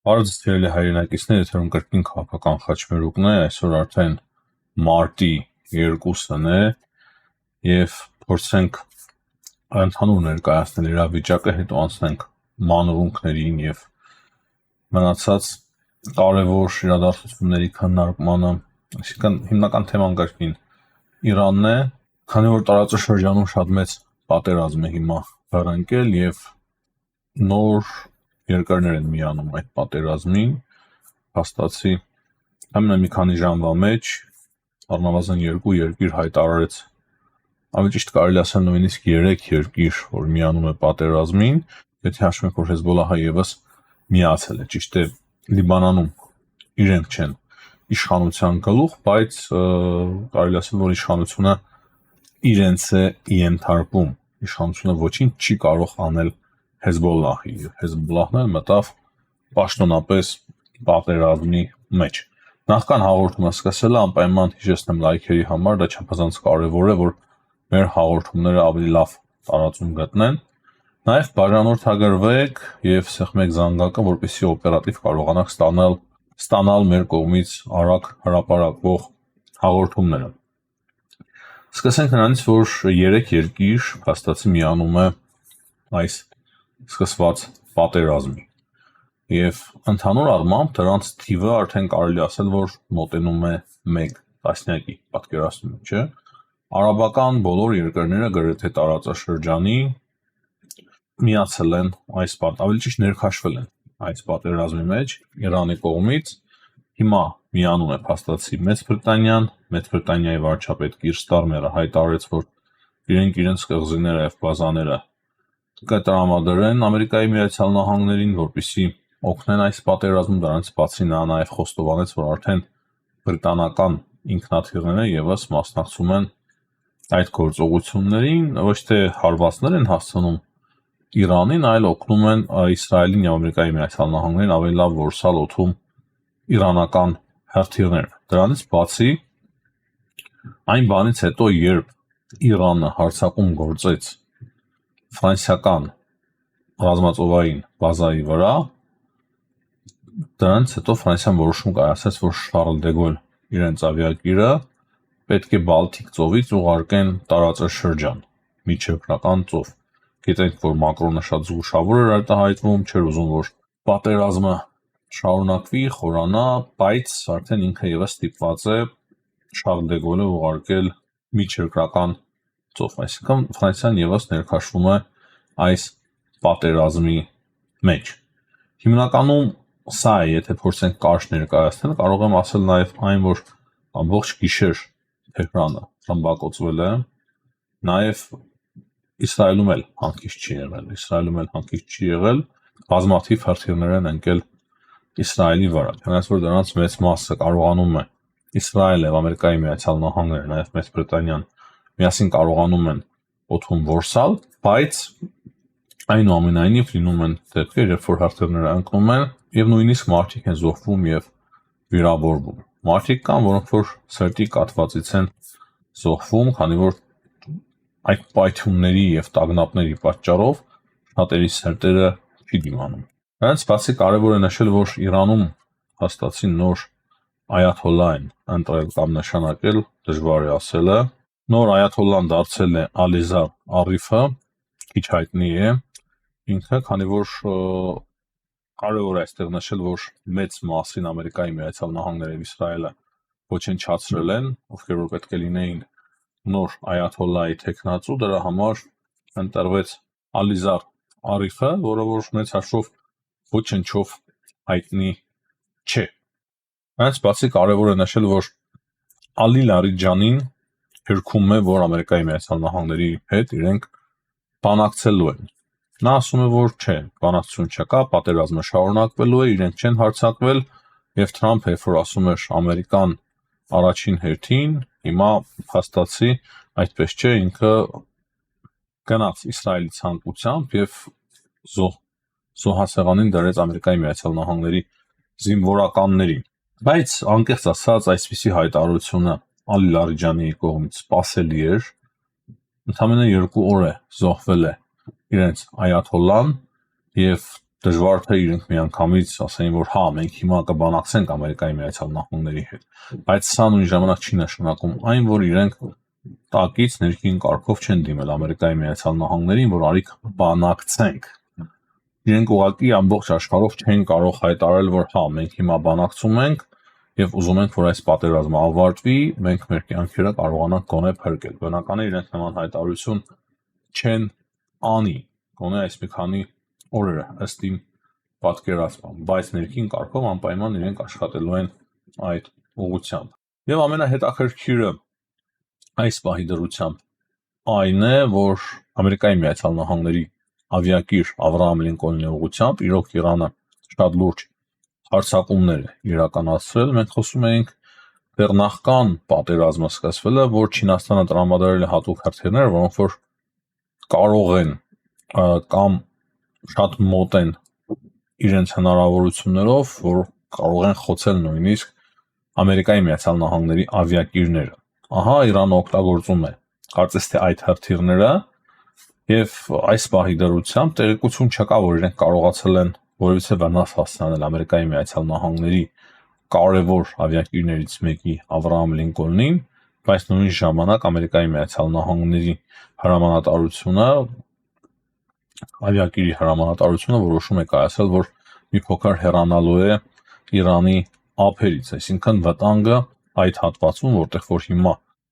Բարև սիրելի հայրենակիցներ, եթերում կրկին քաղաքական խաչմերուկն է, այսօր արդեն մարտի 2-ն է եւ փորձենք ընդհանուր ներկայացնել իրավիճակը, հետո անցնենք մանրունքներին եւ մնացած կարևոր իրադարձությունների քննարկմանը, այսինքն հիմնական թեման կրկին Իրանն է, քանի որ տարածաշրջանում շատ մեծ պատերազմ է հիմա հեռանկել եւ նոր երկրներ են միանում այդ պատերազմին, հաստատի ամենը մի քանի ժամվա մեջ առնվազն 2 երկիր հայտարարեց, ավելի ճիշտ կարելի ասել նույնիսկ 3 երկիր, որ միանում է պատերազմին, եթե հաշվենք, որ Հեզբոլլահը եւս միացել է, ճիշտ է, Լիբանանում իրենք չեն իշխանության գլուխ, բայց կարելի ասել, որ իշխանությունը իրենց է ենթարկում, իշխանությունը ոչինչ չի կարող անել Հեզբոլլահի, Հեզբոլլահն էլ մտավ պաշտոնապես պատերազմի մեջ։ Նախքան հաղորդումը սկսելը անպայման հիշեցնեմ լայքերի համար, դա չափազանց կարևոր է, որ մեր հաղորդումները ավելի լավ տարածում գտնեն։ Նաև բաժանորդագրվեք եւ սեղմեք զանգակը, որպեսզի օպերատիվ կարողանաք ստանալ մեր կողմից արագ հրապարակվող հաղորդումները։ Սկսենք նրանից, որ 3 երկիր հաստատի միանում է այս սկսված պատերազմի եւ ընդհանուր առմամբ դրանց թիվը արդեն կարելի ասել, որ մոտենում է 1 տասնյակի, պատկերացնում եք, չէ՞։ Արաբական բոլոր երկրները գրեթե տարածաշրջանի միացել են այս ավելի ճիշտ ներքաշվել են այս պատերազմի մեջ Իրանի կողմից։ Հիմա միանում է փաստացի Մեծ Բրիտանիան, Մեծ Բրիտանիայի վարչապետ Կիր Ստարմերը հայտարարեց, որ իրենց կղզիները եւ բազաները կտրամադրեն Ամերիկայի Միացյալ Նահանգներին, որպեսզի օգնեն այս պատերազմում, դրանից բացի նա նաև խոստովանեց, որ արդեն բրիտանական ինքնաթիռները եւս մասնակցում են այդ գործողություններին, ոչ թե հարվածներ են հասցնում Իրանին, այլ օգնում են Իսրայելին եւ Ամերիկայի Միացյալ Նահանգներին ավելի լավ որսալ օդում իրանական հրթիռները։ Դրանից բացի այն բանից հետո, երբ Իրանը հարձակում գործեց ֆրանսիական ռազմածովային բազայի վրա, դրանից հետո Ֆրանսիան որոշում կայացրեց, որ Շարլ դե Գոլ իրենց ավիակիրը պետք է Բալթիկ ծովից ուղարկեն տարածաշրջան, միջերկրական ծով։ Գիտենք, որ Մակրոնը շատ զգուշավոր էր արտահայտվում, չէր ուզում, որ պատերազմը շարունակվի, խորանա, բայց արդեն ինքը եւս ստիպված է Շարլ դե Գոլը ուղարկել միջերկրական ծով, այսինքն Ֆրանսիան եւս ներքաշվում է այս պատերազմի մեջ։ Հիմնականում սա է, եթե փորձենք կարճ ներկայացնել, կարող եմ ասել նաեւ այն, որ ամբողջ գիշեր Թեհրանը ռմբակոծվել է, նաեւ Իսրայելում էլ հանգիստ չի եղել, բազմաթիվ հրթիռներ են ընկել Իսրայելի վրա, չնայած որ դրանց մեծ մասը կարողանում է Իսրայելը եւ Ամերիկայի Միացյալ Նահանգները, նաեւ Մեծ Բրիտանիան միասին կարողանում են օդում որսալ, բայց այնուամենայնիվ լինում են դեպքեր, երբ որ հրթիռները ընկնում են եւ նույնիսկ մարդիկ են զոհվում եւ վիրավորվում։ Մարդիկ կան, որոնք որ սրտի կաթվածից են զոհվում, քանի որ այդ պայթյունների եւ տագնապների պատճառով շատերի սրտերը չի դիմանում։ Դրանից բացի կարևոր է նշել, որ Իրանում հաստատի նոր այաթոլլա են ընտրել կամ նշանակել, դժվար է ասելը։ Նոր այաթոլլան դարձել է Ալիզար Արիֆը, քիչ հայտնի է ինքը, քանի որ կարևոր է այստեղ նշել, որ մեծ մասին Ամերիկայի Միացյալ Նահանգները եւ Իսրայելը ոչնչացրել են, ովքեր որ պետք է լինեին նոր այաթոլլայի տեխնացու, դրա համար ընտրվեց Ալիզար Արիֆը, որը որ մեծ հաշվով ոչնչով հայտնի չէ։ Այս բացի կարևոր է նշել, որ Ալի Լարիջանին հերքում է, որ Ամերիկայի Միացյալ Նահանգների հետ իրենք բանակցելու են։ Նա ասում է, որ չէ, բանակցություն չկա, պատերազմը շարունակվելու է, իրենք չեն հարձակվել, եւ Թրամփը, երբ որ ասում էր Ամերիկան առաջին հերթին, հիմա փաստացի այդպես չէ, ինքը գնաց Իսրայելի ցանկությամբ եւ զոհասեղանին դրեց Ամերիկայի Միացյալ Նահանգների զինվորականներին։ Բայց անկեղծ ասած, այսպիսի հայտարարությունը Ալի Լարիջանի կողմից սպասելի էր։ Ընդամենը 2 օր է զոհվել է իրենց այաթոլլան եւ դժվար թե իրենք միանգամից ասեն, որ հա, մենք հիմա կբանակցենք Ամերիկայի Միացյալ Նահանգների հետ, բայց սա նույն ժամանակ չի նշանակում այն, որ իրենք տակից ներքին կարգով չեն դիմել Ամերիկայի Միացյալ Նահանգներին, որ արիք բանակցենք։ Իրենք ուղղակի ամբողջ աշխարհով չեն կարող հայտարարել, որ հա, մենք հիմա բանակցում ենք եւ ուզում ենք, որ այս պատերազմը ավարտվի, մենք մեր կյանքերը կարողանանք գոնե փրկել։ Բնական է, իրենք նման հայտարարություն չեն անի, գոնե այս մի քանի օրերը ըստ իմ պատկերացման, բայց ներքին կարգով անպայման իրենք աշխատելու են այդ ուղղությամբ։ Եվ ամենահետաքրքիրը այս պահի դրությամբ այն է, որ Ամերիկայի Միացյալ Նահանգների ավիակիր Ավրահամ Լինկոլնի ուղղությամբ իրոք Իրանը շատ լուրջ հարձակումներ է իրականացրել։ Մենք խոսում ենք դեռ նախքան պատերազմը սկսվելը, որ Չինաստանը տրամադրել է հատուկ հրթիռներ, որոնք որ կարող են կամ շատ մոտ են իրենց հնարավորություններով, որ կարող են խոցել նույնիսկ Ամերիկայի Միացյալ Նահանգների ավիակիրները։ Ահա Իրանը օգտագործում է կարծես թե այդ հրթիռները եւ այս պահի դրությամբ տեղեկություն չկա, որ իրենք կարողացել են որևիցե վնաս հասցնել Ամերիկայի Միացյալ Նահանգների կարևոր ավիակիրներից մեկի Ավրահամ Լինկոլնին, բայց նույն ժամանակ Ամերիկայի Միացյալ Նահանգների հրամանատարությունը ավիակիրի հրամանատարությունը որոշում է կայացրել, որ մի փոքր հեռանալու է Իրանի ափերից, այսինքն վտանգը այդ հատվածում, որտեղ որ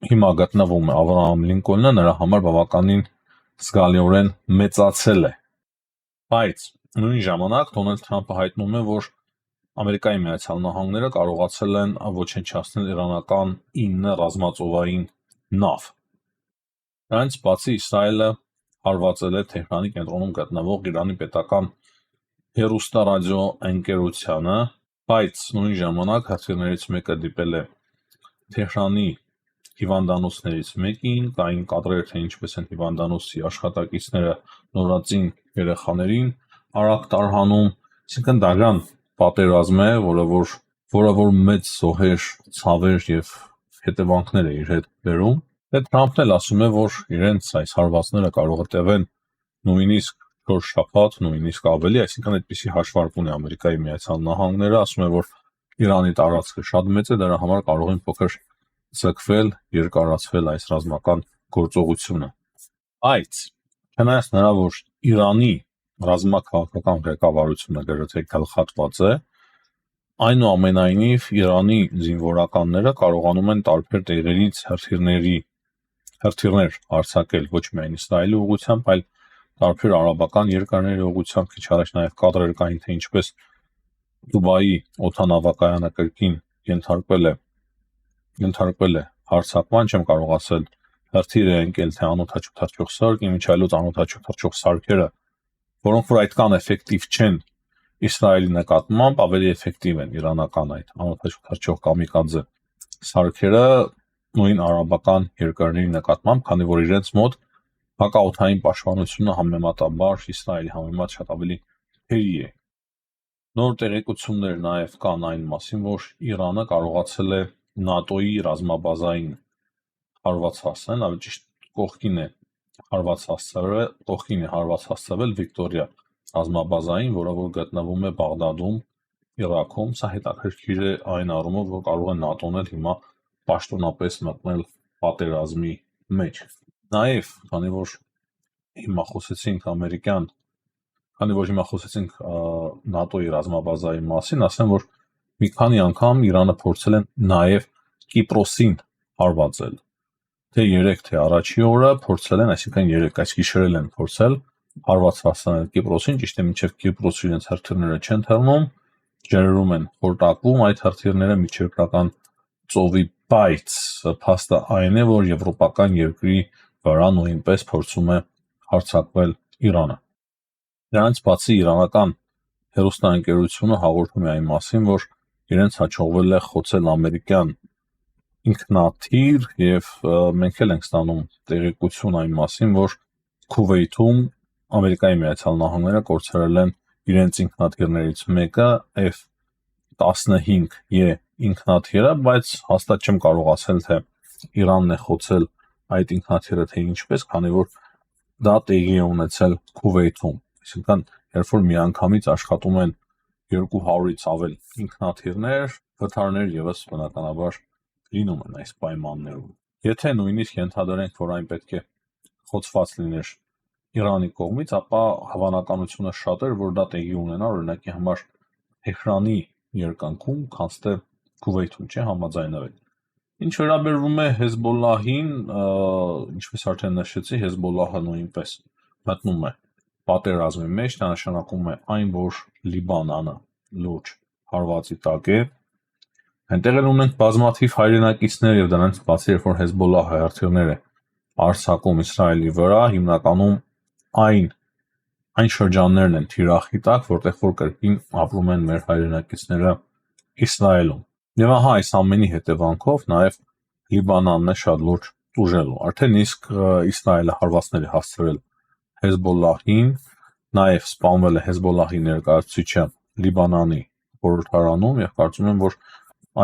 հիմա գտնվում է Ավրահամ Լինկոլնը, նրա համար բավականին զգալիորեն մեծացել է։ Բայց նույն ժամանակ Դոնալդ Թրամփը հայտնում է, որ Ամերիկայի Միացյալ Նահանգները կարողացել են ոչնչացնել իրանական 9 ռազմածովային նավ։ Դրանից բացի Իսրայելը հարվածել է Թեհրանի կենտրոնում գտնվող Իրանի պետական հեռուստարադիո ընկերությանը, բայց նույն ժամանակ հրթիռներից մեկը դիպել է Թեհրանի հիվանդանոցներից մեկին, կային կադրեր, թե ինչպես են հիվանդանոցի աշխատակիցները նորածին երեխաներին արագ տարհանում, այսինքն դաժան պատերազմ է, որը որ մեծ զոհեր, ցավեր եւ հետևանքներ է իր հետ բերում։ Դե Թրամփն էլ ասում է, որ իրենց այս հարվածները կարող է տևեն նույնիսկ 4 շաբաթ, նույնիսկ ավելի, այսինքն այդպիսի հաշվարկուն է Ամերիկայի Միացյալ Նահանգները, ասում է, որ Իրանի տարածքը շատ մեծ է, դրա համար կարող են փոքր ձգվել, երկարացվել այս ռազմական գործողությունը։ Բայց չնայած նրա, որ Իրանի ռազմաքաղաքական ղեկավարությունը գրեթե գլխատված է, այնուամենայնիվ Իրանի զինվորականները կարողանում են տարբեր տեղերից հրթիռներ արձակել ոչ միայն Իսրայելի ուղղությամբ, այլ տարբեր արաբական երկրների ուղղությամբ, քիչ առաջ նաև կադրեր կային, թե ինչպես Դուբայի օդանավակայանը կրկին ենթարկվել է հարձակման, չեմ կարող ասել հրթիռ է ընկել, թե անօդաչու թռչող սարք, իմիջիայլոց անօդաչու թռչող սարքերը, որոնք որ այդքան էֆեկտիվ չեն Իսրայելի նկատմամբ, ավելի էֆեկտիվ են իրանական այդ անօդաչու թռչող կամիկաձե սարքերը նույն արաբական երկրների նկատմամբ, քանի որ իրենց մոտ հակաօդային պաշտպանությունը համեմատաբար Իսրայելի համեմատ շատ ավելի թերի է։ Նոր տեղեկություններ նաև կան այն մասին, որ Իրանը կարողացել է ՆԱՏՕ-ի ռազմաբազային հարված հասցնել, ավելի ճիշտ կողքին է հարված հասցվել Վիկտորիա ռազմաբազային, որը որ գտնվում է Բաղդադում, Իրաքում։ Սա հետաքրքիր է այն առումով, որ կարող է ՆԱՏՕ-ն էլ հիմա պաշտոնապես մտնել պատերազմի մեջ։ Նաև, քանի որ հիմա խոսեցինք ՆԱՏՕ-ի ռազմաբազայի մասին, ասեմ, որ մի քանի անգամ Իրանը փորձել է նաև Կիպրոսին հարվածել։ Թե 3, թե առաջի օրը փորձել են, այսինքն 3 այս գիշերել են փորձել հարված հասցնել Կիպրոսին, ճիշտ է մինչև Կիպրոսը իրենց հրթիռները չեն թռնում, ջրերում են խորտակվում այդ հրթիռները միջերկրական ծովի, բայց փաստը այն է, որ եվրոպական երկրի վրա նույնպես փորձում է հարձակվել Իրանը։ Դրանից բացի իրանական հեռուստաընկերությունը հաղորդում է այն մասին, որ իրենց հաջողվել է խոցել ամերիկյան ինքնաթիռ եւ մենք էլ ենք ստանում տեղեկություն այն մասին, որ Քուվեյթում Ամերիկայի Միացյալ Նահանգները կորցրել են իրենց ինքնաթիռներից մեկը F-15E ինքնաթիռը, բայց հաստատ չեմ կարող ասել, թե Իրանն է խոցել այդ ինքնաթիռը, թե ինչպես, քանի որ դա տեղի է ունեցել Քուվեյթում, այսինքն երբ որ միանգամից աշխատում են 200-ից ավել ինքնաթիռներ, վթարներ եւս բնականաբար լինում են այս պայմաններում։ Եթե նույնիսկ ենթադրենք, որ այն պետք է խոցված լիներ Իրանի կողմից, ապա հավանականությունը շատ էր, որ դա տեղի ունենա օրինակի համար Թեհրանի երկնքում, քան թե Քուվեյթում, չէ, համաձայնվել։ Ինչ վերաբերվում է Հեզբոլլահին, ինչպես արդեն նշեցի, Հեզբոլլահը նույնպես մտնում է պատերազմի մեջ, դա նշանակում է այն, որ Լիբանանը լուրջ հարվածի տակ է։ Այնտեղ էլ ունենք բազմաթիվ հայրենակիցներ եւ դրանից բացի, երբ որ Հեզբոլլահը հրթիռներ է արձակում Իսրայելի վրա, հիմնականում այն շրջաններն են թիրախի տակ, որտեղ որ կրկին ապրում են մեր հայրենակիցները Իսրայելում։ Եվ ահա այս ամենի հետևանքով նաև Լիբանանն է շատ լուրջ տուժելու։ Արդեն իսկ Իսրայելը հարվածներ է հասցրել Հեզբոլլահին, նաև սպանվել է Հեզբոլլահի ներկայացուցիչը Լիբանանի խորհրդարանում եւ կարծում եմ, որ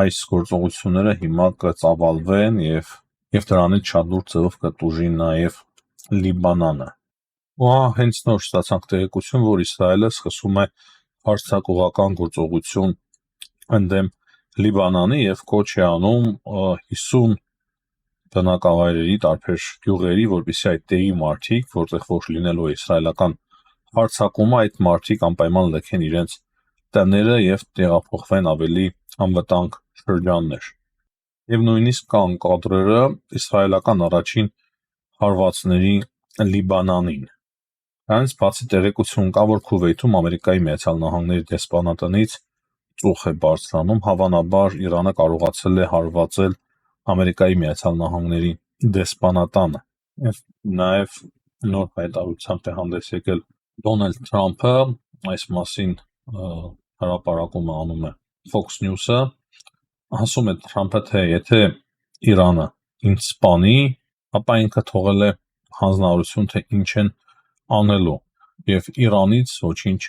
այս գործողությունները հիմա կծավալվեն եւ դրանից շատ լուրջ ձևով կտուժի նաև Լիբանանը։ Ու հենց նոր ստացանք տեղեկություն, որ Իսրայելը սկսում է հարձակողական գործողություն ընդդեմ Լիբանանի եւ կոչ է անում 50 բնակավայրերի տարբեր գյուղերի, որպեսզի այդ տեղի մարդիկ, որտեղ որ լինելու է իսրայելական հարձակումը, այդ մարդիկ անպայման լքեն իրենց տները եւ տեղափոխվեն ավելի անվտանգ շրջաններ։ Եվ նույնիսկ կան կադրերը իսրայելական առաջին հարվածների Լիբանանին։ Դրանից բացի տեղեկություն կա, որ Քուվեյթում Ամերիկայի Միացյալ Նահանգների դեսպանատնից ծուխ է բարձրանում, հավանաբար Իրանը կարողացել է հարվածել Ամերիկայի Միացյալ Նահանգների դեսպանատանը։ Եվ նաև նոր հայտարարությամբ է հանդես եկել Դոնալդ Թրամփը, այս մասին հրապարակումը անում է Fox News-ը, ասում է Թրամփը, թե եթե Իրանը ինձ սպանի, ապա ինքը թողել է հանձնարարություն, թե ինչ են անելու, եւ Իրանից ոչինչ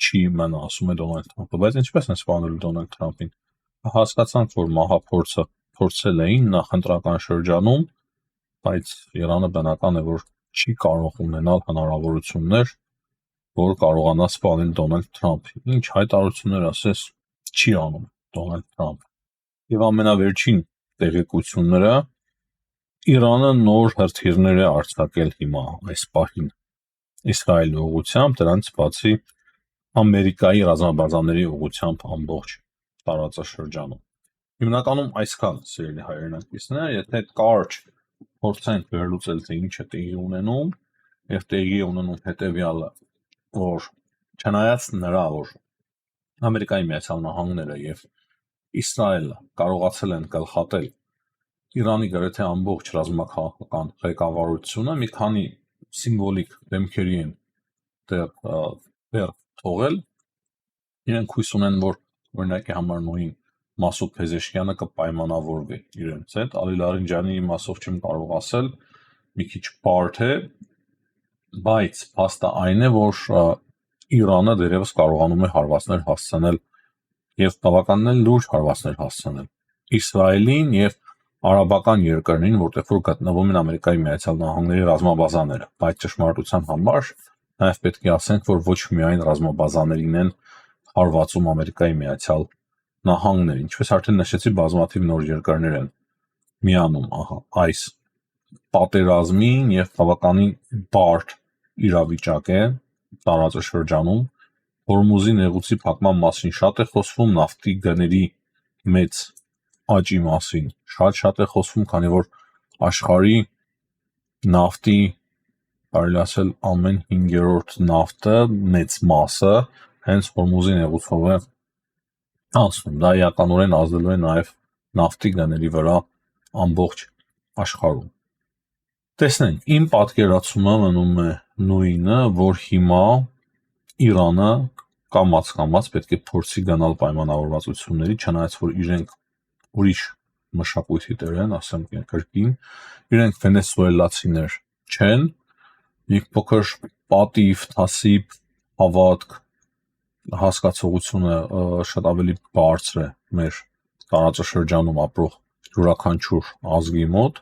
չի մնա, ասում է Դոնալդ Թրամփը։ Բայց ինչպես են սպանելու Դոնալդ Թրամփին։ Հասկացանք, որ մահափորձը փորձել էին նախընտրական շրջանում, բայց Իրանը բնական է, որ չի կարող ունենալ հնարավորություններ, որ կարողանա սպանել Դոնալդ Թրամփին։ Ինչ հայտարարություններ ասես չի անում Դոնալդ Թրամփը։ Եվ ամենավերջին տեղեկությունները Իրանը նոր հրթիռներ է արձակել հիմա այս պահին Իսրայելի ուղղությամբ, դրանից բացի Ամերիկայի ռազմաբազաների ուղղությամբ ամբողջ տարածաշրջանում։ Հիմնականում այսքան, սիրելի հայրենակիցներ, եթե կարճ փորձենք վերլուծել, թե ինչ է տեղի ունենում, եւ տեղի ունենում հետեւյալը, որ չնայած նրա, որ Ամերիկայի Միացյալ Նահանգները եւ Իսրայելը կարողացել են գլխատել Իրանի գրեթե ամբողջ ռազմաքաղաքական ղեկավարությունը, մի քանի սիմվոլիկ դեմքերի են դեռ թողել, իրենք հույս ունեն, որ օրինակի համար նույն Մասուդ Փեզեշքյանը կպայմանավորվի իրենց հետ, Ալի Լարինջանի մասով չեմ կարող ասել, մի քիչ բարդ է, բայց փաստը այն է, որ Իրանը դերևս կարողանում է հարվածներ հասցնել եւ բավականին լուրջ հարվածներ հասցնել Իսրայելին եւ արաբական երկրներին, որտեղ որ գտնվում են Ամերիկայի Միացյալ Նահանգների ռազմաբազաները, բայց ճշմարտության համար նաև պետք է ասենք, որ ոչ միայն ռազմաբազաներին են հարվածում Ամերիկայի Միացյալ Նահանգները, ինչպես արդեն նշեցի, բազմաթիվ նոր երկրներ են միանում այս պատերազմին եւ բավականին բարդ իրավիճակ է տարածաշրջանում։ Հորմուզի նեղուցի փակման մասին շատ է խոսվում, նավթի գների մեծ աճի մասին շատ է խոսվում, քանի որ աշխարհի նավթի, կարելի ասել, ամեն 5-րդ նավթը մեծ մասը հենց Հորմուզի նեղուցով է անցնում։ Դա էականորեն ազդելու է նաև նավթի գների վրա ամբողջ աշխարհում։ Տեսնենք, իմ պատկերացումը մնում է նույնը, որ հիմա Իրանը կամաց պետք է փորձի գնալ պայմանավորվածությունների, չնայած որ իրենք ուրիշ մշակույթի տեր են, ասեմ կրկին, իրենք վենեսուելացիներ չեն, մի փոքր պատիվ, թասիբ, հավատք, հասկացողությունը շատ ավելի բարձր է մեր տարածաշրջանում ապրող յուրաքանչյուր ազգի մոտ,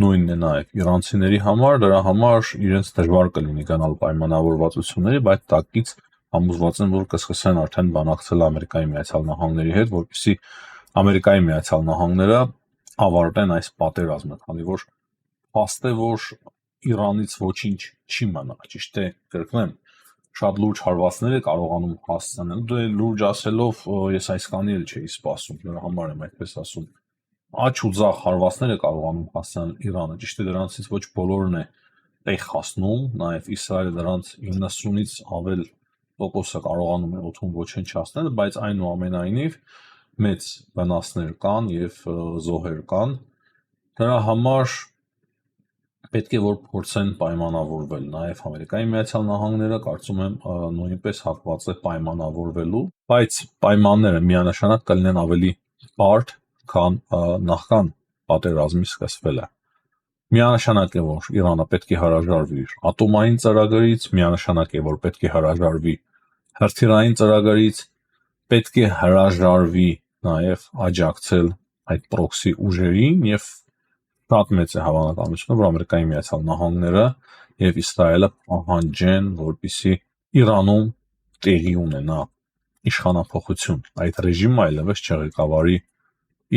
նույնն է նաև իրանցիների համար, դրա համար իրենց դժվար կլինի գնալ պայմանավորվածությունների, բայց տակից համոզված են, որ կսկսեն արդեն բանակցել Ամերիկայի Միացյալ Նահանգների հետ, որպեսզի Ամերիկայի Միացյալ Նահանգները ավարտեն այս պատերազմը, քանի որ փաստ է, որ Իրանից ոչինչ չի մնա, ճիշտ է, կրկնեմ, շատ լուրջ հարվածներ է կարողանում հասցնել, դե լուրջ ասելով ես այսքանի էլ չէի սպասում, դրա համար եմ այդպես ասում, աչ ու ձախ հարվածներ է կարողանում հասցնել Իրանը, ճիշտ է, դրանցից ոչ բոլորն է տեղ հասնում, նաև Իսրայելը դրանց 90-ից ավել տոկոսը կարողանում է օդում ոչնչացնել, բայց այնուամենայնիվ մեծ վնասներ կան եւ զոհեր կան, դրա համար պետք է որ փորձեն պայմանավորվել, նաև Ամերիկայի Միացյալ Նահանգները կարծում եմ նույնպես հակված է պայմանավորվելու, բայց պայմանները միանշանակ կլինեն ավելի բարդ, քան նախքան պատերազմի սկսվելը։ Միանշանակ է, որ Իրանը պետք է հրաժարվի իր ատոմային ծրագրից, միանշանակ է, որ պետք է հրաժարվի հրթիռային ծրագրից, պետք է հրաժարվի նաև աջակցել այդ պրոքսի ուժերին եւ շատ մեծ է հավանականությունը, որ Ամերիկայի Միացյալ Նահանգները եւ Իսրայելը պահանջեն, որպեսզի Իրանում տեղի ունենա իշխանափոխություն, այդ ռեժիմը այլևս չղեկավարի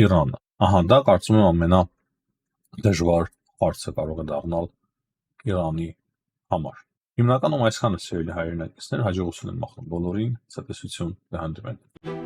Իրանը։ Ահա դա կարծում եմ ամենադժվար հարցը կարող է դառնալ Իրանի համար։ Հիմնականում այսքանը սիրելի հայրենակիցներ, հաջողություն եմ մաղթում բոլորին, ցտեսություն, կհանդիպենք։